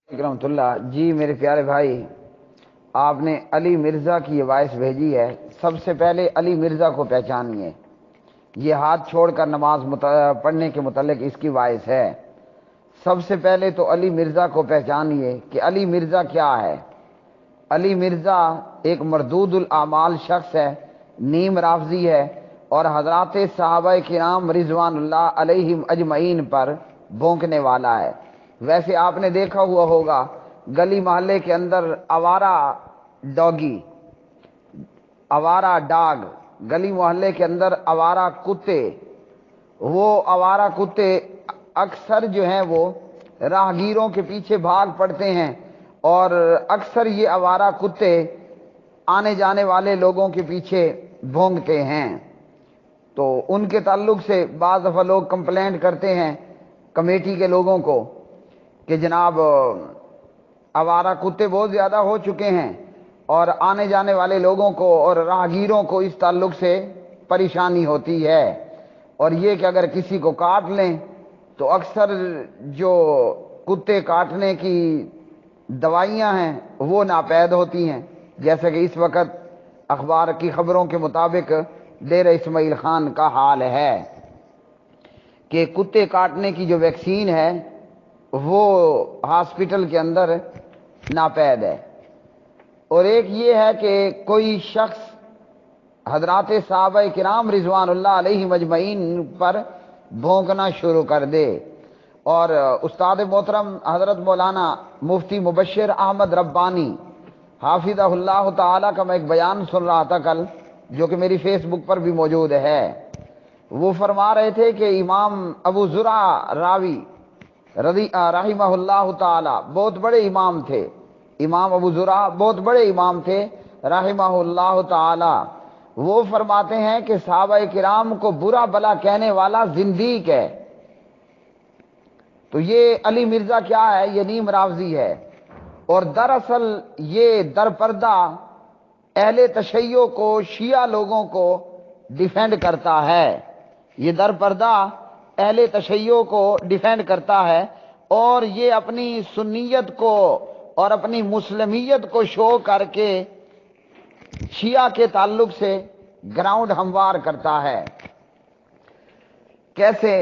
رحمۃ اللہ جی میرے پیارے بھائی، آپ نے علی مرزا کی یہ وائس بھیجی ہے۔ سب سے پہلے علی مرزا کو پہچانیے۔ یہ ہاتھ چھوڑ کر نماز پڑھنے کے متعلق اس کی وائس ہے۔ سب سے پہلے تو علی مرزا کو پہچانیے کہ علی مرزا کیا ہے۔ علی مرزا ایک مردود الاعمال شخص ہے، نیم رافضی ہے، اور حضرات صحابہ کرام رضوان اللہ علیہم اجمعین پر بھونکنے والا ہے۔ ویسے آپ نے دیکھا ہوا ہوگا گلی محلے کے اندر آوارہ ڈاگی، آوارہ ڈاگ، گلی محلے کے اندر آوارہ کتے، وہ آوارہ کتے اکثر جو ہیں وہ راہگیروں کے پیچھے بھاگ پڑتے ہیں، اور اکثر یہ آوارہ کتے آنے جانے والے لوگوں کے پیچھے بھونکتے ہیں۔ تو ان کے تعلق سے بعض دفعہ لوگ کمپلینٹ کرتے ہیں کمیٹی کے لوگوں کو کہ جناب آوارہ کتے بہت زیادہ ہو چکے ہیں، اور آنے جانے والے لوگوں کو اور راہگیروں کو اس تعلق سے پریشانی ہوتی ہے، اور یہ کہ اگر کسی کو کاٹ لیں تو اکثر جو کتے کاٹنے کی دوائیاں ہیں وہ ناپید ہوتی ہیں، جیسا کہ اس وقت اخبار کی خبروں کے مطابق ڈیرہ اسماعیل خان کا حال ہے کہ کتے کاٹنے کی جو ویکسین ہے وہ ہاسپٹل کے اندر ناپید ہے۔ اور ایک یہ ہے کہ کوئی شخص حضرات صحابہ کرام رضوان اللہ علیہ مجمعین پر بھونکنا شروع کر دے۔ اور استاد محترم حضرت مولانا مفتی مبشر احمد ربانی حافظہ اللہ تعالی کا میں ایک بیان سن رہا تھا کل، جو کہ میری فیس بک پر بھی موجود ہے۔ وہ فرما رہے تھے کہ امام ابو زرع راوی رحمہ اللہ تعالی بہت بڑے امام تھے، امام ابو زرع بہت بڑے امام تھے رحمہ اللہ تعالی۔ وہ فرماتے ہیں کہ صحابہ کرام کو برا بلا کہنے والا زندیق ہے۔ تو یہ علی مرزا کیا ہے؟ یہ نیم رافضی ہے، اور دراصل یہ در پردہ اہل تشیع کو، شیعہ لوگوں کو ڈیفینڈ کرتا ہے۔ یہ در پردہ اہل تشیع کو ڈیفینڈ کرتا ہے، اور یہ اپنی سنیت کو اور اپنی مسلمیت کو شو کر کے شیعہ کے تعلق سے گراؤنڈ ہموار کرتا ہے۔ کیسے؟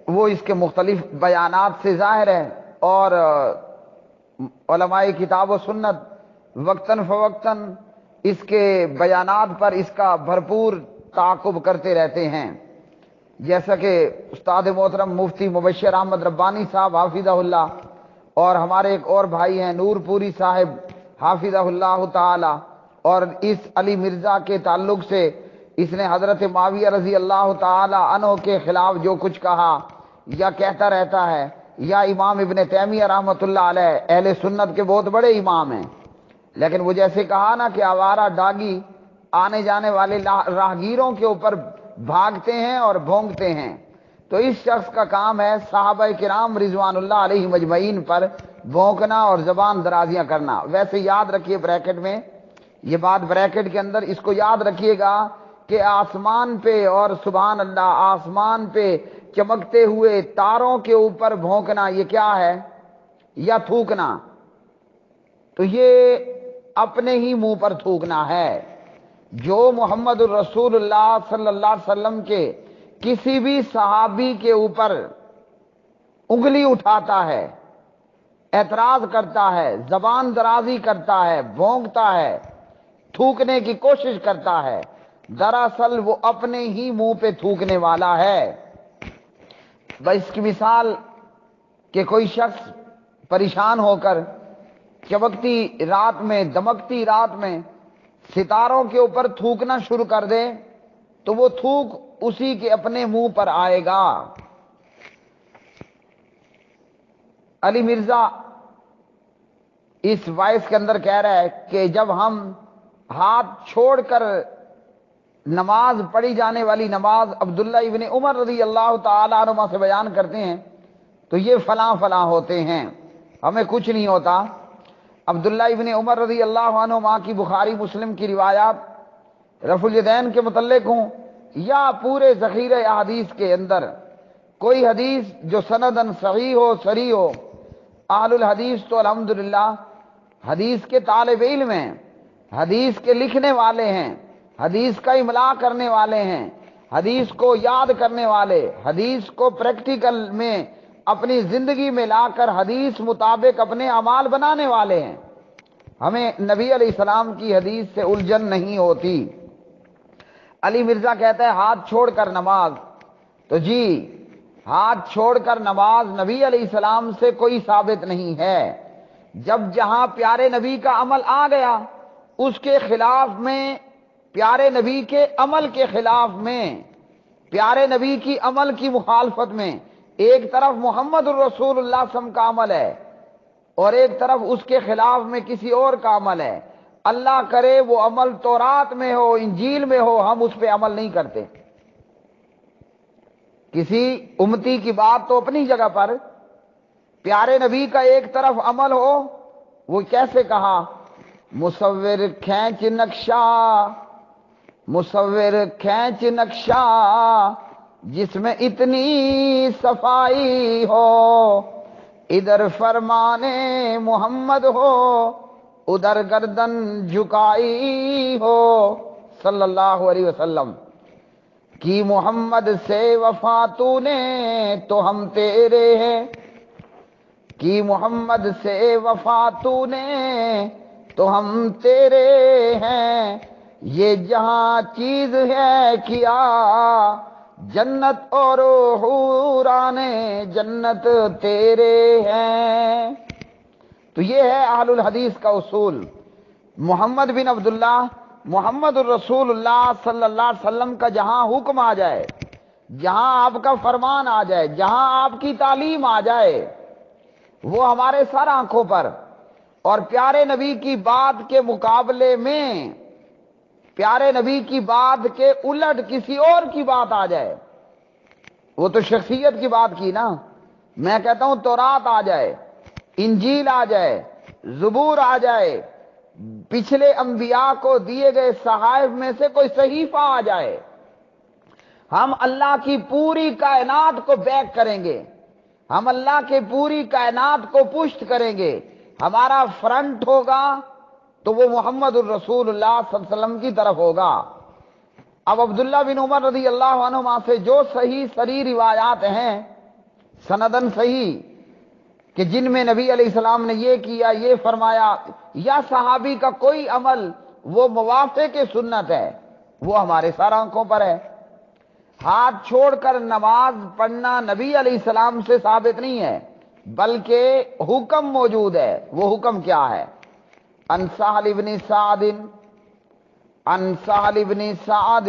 وہ اس کے مختلف بیانات سے ظاہر ہے، اور علماء کتاب و سنت وقتاً فوقتاً اس کے بیانات پر اس کا بھرپور تعاقب کرتے رہتے ہیں۔ جیسا کہ استاد محترم مفتی مبشر احمد ربانی صاحب حافظہ اللہ، اور ہمارے ایک اور بھائی ہیں نور پوری صاحب حافظہ اللہ تعالی، اور اس علی مرزا کے تعلق سے اس نے حضرت معاویہ رضی اللہ تعالی عنہ کے خلاف جو کچھ کہا یا کہتا رہتا ہے، یا امام ابن تیمیہ رحمۃ اللہ علیہ اہل سنت کے بہت بڑے امام ہیں، لیکن وہ جیسے کہا نا کہ آوارہ ڈاگی آنے جانے والے راہگیروں کے اوپر بھاگتے ہیں اور بھونکتے ہیں، تو اس شخص کا کام ہے صحابہ کرام رضوان اللہ علیہ مجمعین پر بھونکنا اور زبان درازیاں کرنا۔ ویسے یاد رکھیے بریکٹ میں یہ بات، بریکٹ کے اندر اس کو یاد رکھیے گا کہ آسمان پہ، اور سبحان اللہ، آسمان پہ چمکتے ہوئے تاروں کے اوپر بھونکنا یہ کیا ہے؟ یا تھوکنا، تو یہ اپنے ہی منہ پر تھوکنا ہے۔ جو محمد الرسول اللہ صلی اللہ علیہ وسلم کے کسی بھی صحابی کے اوپر انگلی اٹھاتا ہے، اعتراض کرتا ہے، زبان درازی کرتا ہے، بھونکتا ہے، تھوکنے کی کوشش کرتا ہے، دراصل وہ اپنے ہی منہ پہ تھوکنے والا ہے۔ بس اس کی مثال کہ کوئی شخص پریشان ہو کر چمکتی رات میں، دمکتی رات میں ستاروں کے اوپر تھوکنا شروع کر دے تو وہ تھوک اسی کے اپنے منہ پر آئے گا۔ علی مرزا اس وائس کے اندر کہہ رہا ہے کہ جب ہم ہاتھ چھوڑ کر نماز پڑھی جانے والی نماز عبداللہ ابن عمر رضی اللہ تعالی عنہ سے بیان کرتے ہیں تو یہ فلاں فلاں ہوتے ہیں، ہمیں کچھ نہیں ہوتا۔ عبداللہ ابن عمر رضی اللہ عنہ کی بخاری مسلم کی روایات رفع الیدین کے متعلق ہوں یا پورے ذخیرہ احادیث کے اندر کوئی حدیث جو سندن صحیح ہو، صریح ہو، اہل الحدیث تو الحمدللہ حدیث کے طالب علم ہیں، حدیث کے لکھنے والے ہیں، حدیث کا املا کرنے والے ہیں، حدیث کو یاد کرنے والے، حدیث کو پریکٹیکل میں اپنی زندگی میں لا کر حدیث مطابق اپنے اعمال بنانے والے ہیں۔ ہمیں نبی علیہ السلام کی حدیث سے الجھن نہیں ہوتی۔ علی مرزا کہتا ہے ہاتھ چھوڑ کر نماز، تو جی ہاتھ چھوڑ کر نماز نبی علیہ السلام سے کوئی ثابت نہیں ہے۔ جب جہاں پیارے نبی کا عمل آ گیا اس کے خلاف میں، پیارے نبی کے عمل کے خلاف میں، پیارے نبی کی عمل کی مخالفت میں، ایک طرف محمد الرسول اللہ صلی اللہ علیہ وسلم کا عمل ہے اور ایک طرف اس کے خلاف میں کسی اور کا عمل ہے، اللہ کرے وہ عمل تورات میں ہو، انجیل میں ہو، ہم اس پہ عمل نہیں کرتے۔ کسی امتی کی بات تو اپنی جگہ پر، پیارے نبی کا ایک طرف عمل ہو، وہ کیسے کہا؟ مصور کھینچ نقشہ، مصور کھینچ نقشہ جس میں اتنی صفائی ہو، ادھر فرمانے محمد ہو ادھر گردن جھکائی ہو، صلی اللہ علیہ وسلم کی محمد سے وفا تو نے تو ہم تیرے ہیں، کی محمد سے وفا تو نے تو ہم تیرے ہیں، یہ جہاں چیز ہے کیا جنت اور حوران جنت تیرے ہیں۔ تو یہ ہے اہل الحدیث کا اصول۔ محمد بن عبداللہ، محمد الرسول اللہ صلی اللہ علیہ وسلم کا جہاں حکم آ جائے، جہاں آپ کا فرمان آ جائے، جہاں آپ کی تعلیم آ جائے، وہ ہمارے سر آنکھوں پر، اور پیارے نبی کی بات کے مقابلے میں، پیارے نبی کی بات کے الٹ کسی اور کی بات آ جائے، وہ تو شخصیت کی بات کی نا۔ میں کہتا ہوں تورات آ جائے، انجیل آ جائے، زبور آ جائے، پچھلے انبیاء کو دیے گئے صحائف میں سے کوئی صحیفہ آ جائے، ہم اللہ کی پوری کائنات کو بیک کریں گے، ہم اللہ کے پوری کائنات کو پشت کریں گے، ہمارا فرنٹ ہوگا تو وہ محمد الرسول اللہ صلی اللہ علیہ وسلم کی طرف ہوگا۔ اب عبداللہ بن عمر رضی اللہ عنہما سے جو صحیح صریح روایات ہیں، سندن صحیح، کہ جن میں نبی علیہ السلام نے یہ کیا، یہ فرمایا، یا صحابی کا کوئی عمل وہ موافق سنت ہے، وہ ہمارے سر آنکھوں پر ہے۔ ہاتھ چھوڑ کر نماز پڑھنا نبی علیہ السلام سے ثابت نہیں ہے، بلکہ حکم موجود ہے۔ وہ حکم کیا ہے؟ عن سہل بن سعد، عن سہل بن سعد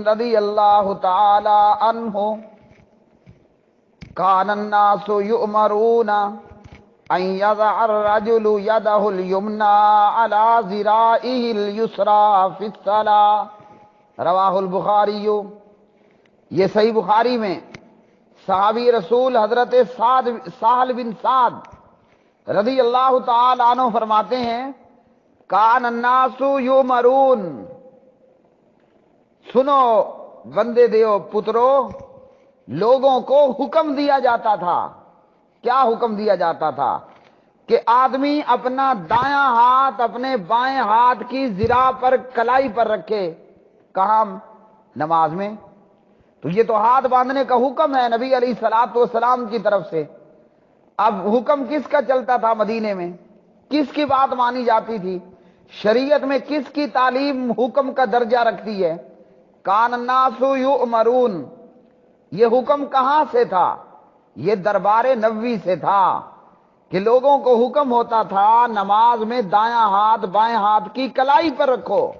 رضی اللہ تعالی عنہ، کان الناس یؤمرون ان یضع الرجل یدہ الیمنی علی ذراعہ الیسری فی الصلاۃ، رواہ البخاری۔ یہ صحیح بخاری میں صحابی رسول حضرت سہل بن سعد رضی اللہ تعالی عنہ فرماتے ہیں، کان الناس یؤمرون، سنو بندے دیو پترو، لوگوں کو حکم دیا جاتا تھا۔ کیا حکم دیا جاتا تھا؟ کہ آدمی اپنا دایاں ہاتھ اپنے بائیں ہاتھ کی ذراع پر، کلائی پر رکھے۔ کہاں؟ نماز میں۔ تو یہ تو ہاتھ باندھنے کا حکم ہے نبی علیہ الصلوۃ والسلام کی طرف سے۔ اب حکم کس کا چلتا تھا مدینے میں؟ کس کی بات مانی جاتی تھی؟ شریعت میں کس کی تعلیم حکم کا درجہ رکھتی ہے؟ کان الناس یؤمرون، یہ حکم کہاں سے تھا؟ یہ دربار نبوی سے تھا، کہ لوگوں کو حکم ہوتا تھا نماز میں دایاں ہاتھ بائیں ہاتھ کی کلائی پر رکھو۔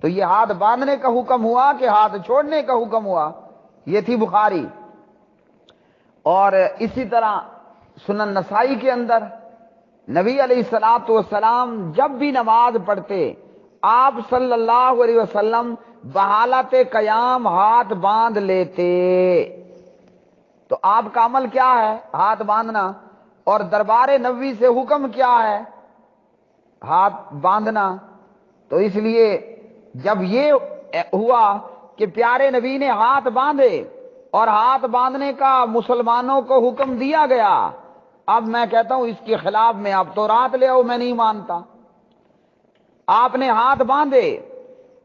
تو یہ ہاتھ باندھنے کا حکم ہوا کہ ہاتھ چھوڑنے کا حکم ہوا؟ یہ تھی بخاری۔ اور اسی طرح سنن نسائی کے اندر نبی علیہ الصلوۃ والسلام جب بھی نماز پڑھتے، آپ صلی اللہ علیہ وسلم بحالت قیام ہاتھ باندھ لیتے۔ تو آپ کا عمل کیا ہے؟ ہاتھ باندھنا۔ اور دربار نبوی سے حکم کیا ہے؟ ہاتھ باندھنا۔ تو اس لیے جب یہ ہوا کہ پیارے نبی نے ہاتھ باندھے اور ہاتھ باندھنے کا مسلمانوں کو حکم دیا گیا، اب میں کہتا ہوں اس کے خلاف میں آپ تورات لے آؤ، میں نہیں مانتا۔ آپ نے ہاتھ باندھے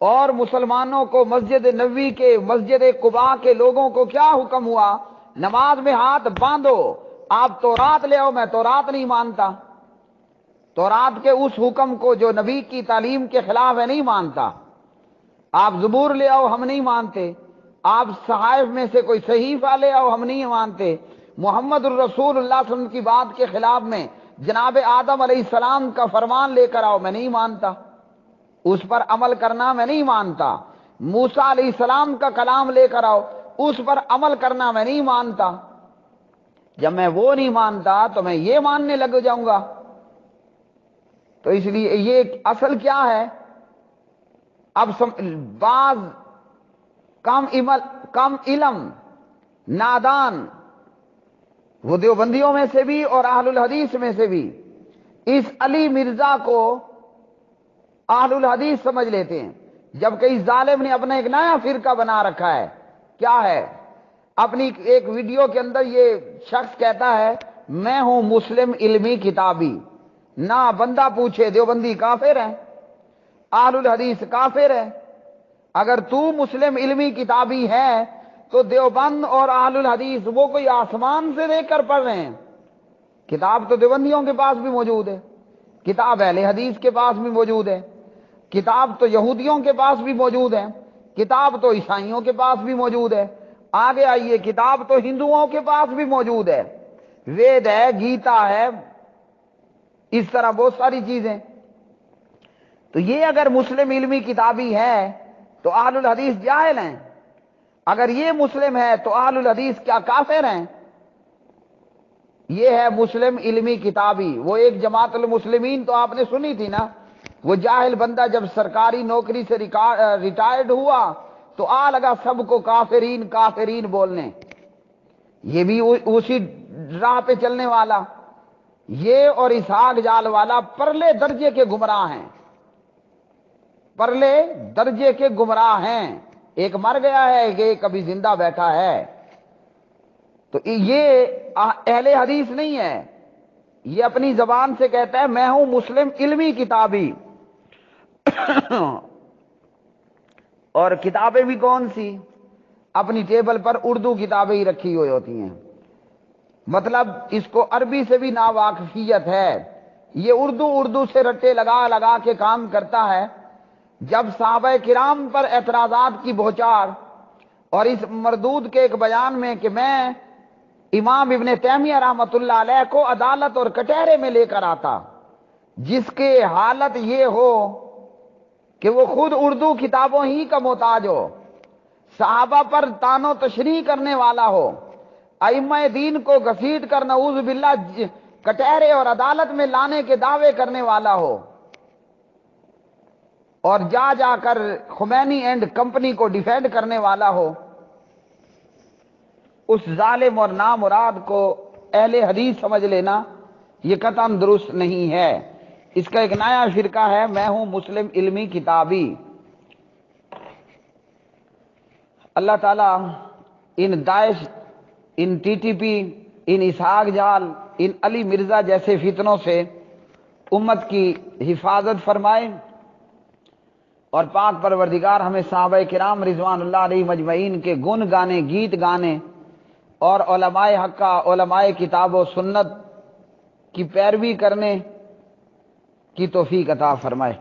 اور مسلمانوں کو مسجد نبوی کے، مسجد قباء کے لوگوں کو کیا حکم ہوا؟ نماز میں ہاتھ باندھو۔ آپ تورات لے آؤ، میں تورات نہیں مانتا۔ تورات کے اس حکم کو جو نبی کی تعلیم کے خلاف ہے نہیں مانتا۔ آپ زبور لے آؤ، ہم نہیں مانتے۔ آپ صحائف میں سے کوئی صحیفہ لے آؤ، ہم نہیں مانتے۔ محمد الرسول اللہ صلی اللہ علیہ وسلم کی بات کے خلاف میں جناب آدم علیہ السلام کا فرمان لے کر آؤ، میں نہیں مانتا۔ اس پر عمل کرنا میں نہیں مانتا۔ موسیٰ علیہ السلام کا کلام لے کر آؤ، اس پر عمل کرنا میں نہیں مانتا۔ جب میں وہ نہیں مانتا تو میں یہ ماننے لگ جاؤں گا۔ تو اس لیے یہ اصل کیا ہے؟ اب بعض کم علم نادان، وہ دیوبندیوں میں سے بھی اور اہل الحدیث میں سے بھی، اس علی مرزا کو اہل الحدیث سمجھ لیتے ہیں، جبکہ اس ظالم نے اپنا ایک نیا فرقہ بنا رکھا ہے۔ کیا ہے؟ اپنی ایک ویڈیو کے اندر یہ شخص کہتا ہے میں ہوں مسلم علمی کتابی۔ نہ بندہ پوچھے دیوبندی کافر ہے، اہل الحدیث کافر ہے۔ اگر تو مسلم علمی کتابی ہے تو دیوبند اور اہل الحدیث وہ کوئی آسمان سے دیکھ کر پڑھ رہے ہیں؟ کتاب تو دیوبندیوں کے پاس بھی موجود ہے، کتاب اہل حدیث کے پاس بھی موجود ہے، کتاب تو یہودیوں کے پاس بھی موجود ہے، کتاب تو عیسائیوں کے پاس بھی موجود ہے۔ آگے آئیے، کتاب تو ہندوؤں کے پاس بھی موجود ہے، وید ہے، گیتا ہے، اس طرح بہت ساری چیزیں۔ تو یہ اگر مسلم علمی کتابی ہے تو اہل الحدیث جاہل ہیں؟ اگر یہ مسلم ہے تو اہل الحدیث کیا کافر ہیں؟ یہ ہے مسلم علمی کتابی۔ وہ ایک جماعت المسلمین تو آپ نے سنی تھی نا، وہ جاہل بندہ جب سرکاری نوکری سے ریٹائرڈ ہوا تو لگا سب کو کافرین کافرین بولنے۔ یہ بھی اسی راہ پہ چلنے والا، یہ اور اسحاق جال والا پرلے درجے کے گمراہ ہیں، پرلے درجے کے گمراہ ہیں۔ ایک مر گیا ہے، ایک ابھی زندہ بیٹھا ہے۔ تو یہ اہل حدیث نہیں ہے، یہ اپنی زبان سے کہتا ہے میں ہوں مسلم علمی کتابی۔ اور کتابیں بھی کون سی؟ اپنی ٹیبل پر اردو کتابیں ہی رکھی ہوئی ہوتی ہیں، مطلب اس کو عربی سے بھی ناواقفیت ہے۔ یہ اردو سے رٹے لگا لگا کے کام کرتا ہے۔ جب صحابہ کرام پر اعتراضات کی بہچار اور اس مردود کے ایک بیان میں کہ میں امام ابن تیمیہ رحمۃ اللہ علیہ کو عدالت اور کٹہرے میں لے کر آتا، جس کے حالت یہ ہو کہ وہ خود اردو کتابوں ہی کا محتاج ہو، صحابہ پر طعن و تشریح کرنے والا ہو، ائمہ دین کو گھسیٹ کر نعوذ باللہ کٹہرے اور عدالت میں لانے کے دعوے کرنے والا ہو، اور جا کر خمینی اینڈ کمپنی کو ڈیفینڈ کرنے والا ہو، اس ظالم اور نامراد کو اہل حدیث سمجھ لینا یہ قطعاً درست نہیں ہے۔ اس کا ایک نیا فرقہ ہے میں ہوں مسلم علمی کتابی۔ اللہ تعالیٰ ان داعش، ان ٹی ٹی پی، ان اسحاق جال، ان علی مرزا جیسے فتنوں سے امت کی حفاظت فرمائے، اور پاک پروردگار ہمیں صحابہ کرام رضوان اللہ علیہ مجمعین کے گن گانے، گیت گانے اور علماء حقہ، علماء کتاب و سنت کی پیروی کرنے کی توفیق عطا فرمائے۔